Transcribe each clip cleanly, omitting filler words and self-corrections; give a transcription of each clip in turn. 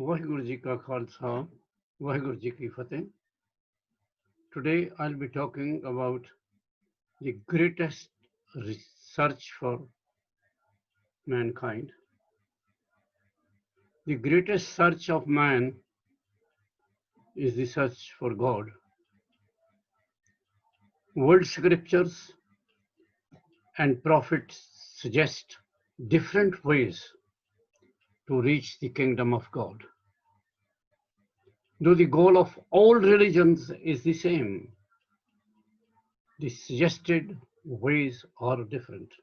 ਵਾਹਿਗੁਰੂ ਜੀ ਕਾ ਖਾਲਸਾ ਵਾਹਿਗੁਰੂ ਜੀ ਕੀ ਫਤਿਹ. Today I'll be talking about the greatest search for mankind. The greatest search of man is the search for God. World scriptures and prophets suggest different ways to reach the kingdom of God. Though the goal of all religions is the same, the suggested ways are different.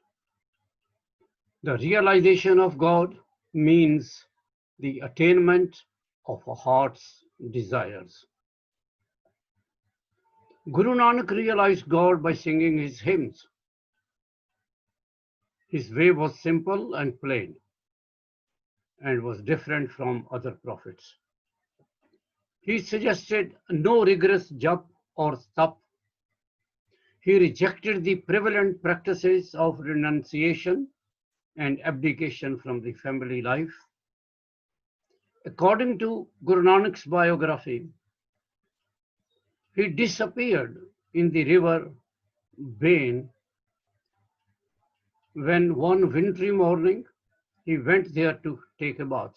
The realization of God means the attainment of a heart's desires. Guru Nanak realized God by singing his hymns. His way was simple and plain and was different from other prophets. He suggested no rigorous jap or tap. He rejected the prevalent practices of renunciation and abdication from the family life. According to Guru Nanak's biography, he disappeared in the river Bain when one wintry morning he went there to take a bath.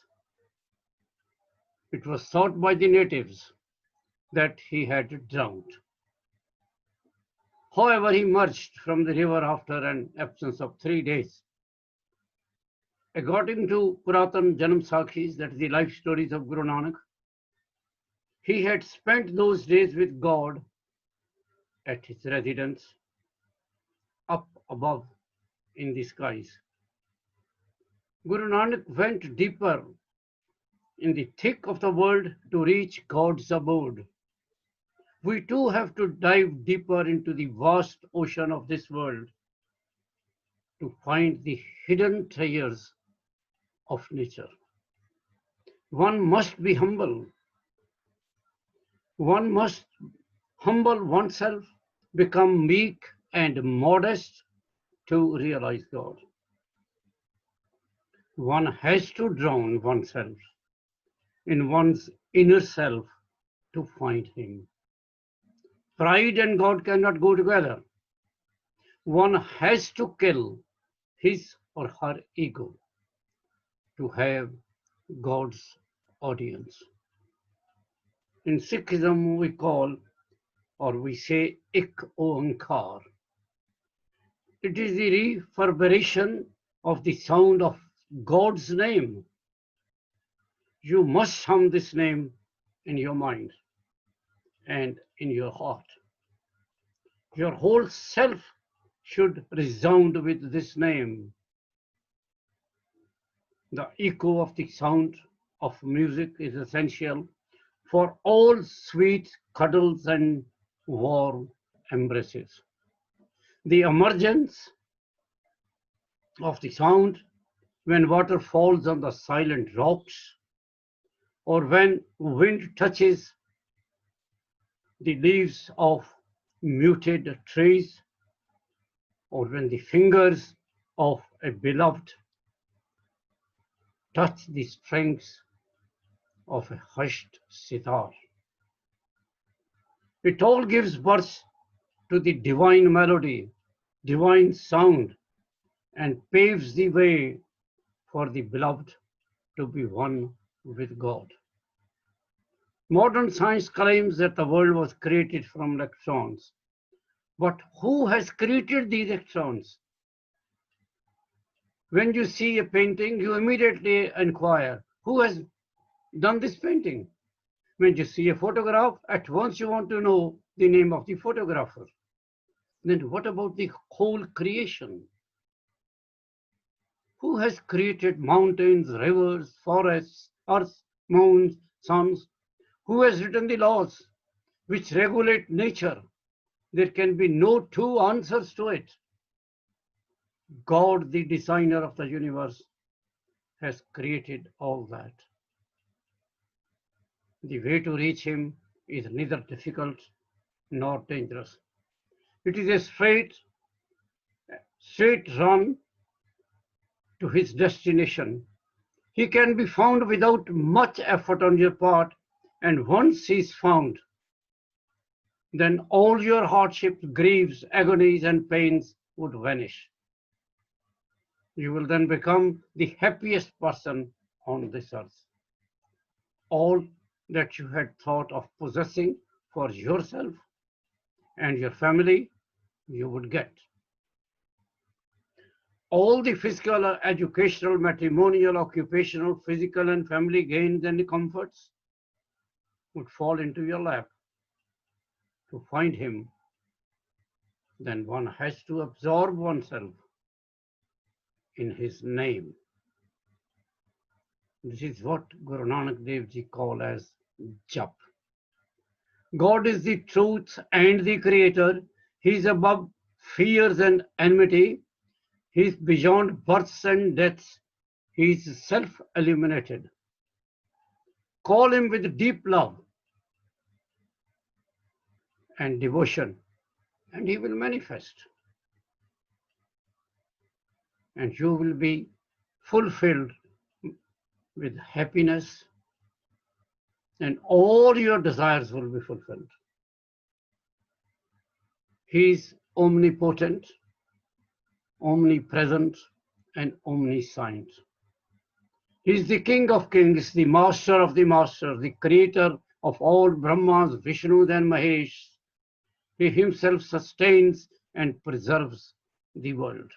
It was thought by the natives that he had drowned. However, he emerged from the river after an absence of 3 days. According to Puratan Janam Sakhis, that is the life stories of Guru Nanak, he had spent those days with God at his residence up above in the skies. Guru Nanak went deeper in the thick of the world to reach God's abode. We too have to dive deeper into the vast ocean of this world to find the hidden treasures of nature. One must be humble. One must humble oneself, become meek and modest to realize God. One has to drown oneself in one's inner self to find Him. Pride and God cannot go together. One has to kill his or her ego to have God's audience. In Sikhism, we call or we say Ik Oankar. It is the reverberation of the sound of God's name. You must hum this name in your mind and in your heart. Your whole self should resound with this name. The echo of the sound of music is essential for all sweet cuddles and warm embraces. The emergence of the sound when water falls on the silent rocks, or when wind touches the leaves of muted trees, or when the fingers of a beloved touch the strings of a hushed sitar. It all gives birth to the divine melody, divine sound, and paves the way for the beloved to be one with God. Modern science claims that the world was created from electrons. But who has created these electrons? When you see a painting, you immediately inquire, who has done this painting? When you see a photograph, at once you want to know the name of the photographer. Then what about the whole creation? Who has created mountains, rivers, forests, earth, moons, suns? Who has written the laws which regulate nature? There can be no two answers to it. God, the designer of the universe, has created all that. The way to reach Him is neither difficult nor dangerous. It is a straight run to His destination. He can be found without much effort on your part, and once he is found, then all your hardships, griefs, agonies, and pains would vanish. You will then become the happiest person on this earth. All that you had thought of possessing for yourself and your family, you would get. All the physical, educational, matrimonial, occupational, physical, and family gains and comforts would fall into your lap. To find him, then one has to absorb oneself in his name. This is what Guru Nanak Dev Ji call as jap. God is the truth and the creator. He is above fears and enmity. He is beyond births and deaths. He is self-illuminated. Call him with deep love and devotion, and he will manifest. And you will be fulfilled with happiness, and all your desires will be fulfilled. He is omnipotent, omnipresent, and omniscient. He is the King of Kings, the Master of the Masters, the Creator of all Brahmas, Vishnus, and Mahesh. He himself sustains and preserves the world.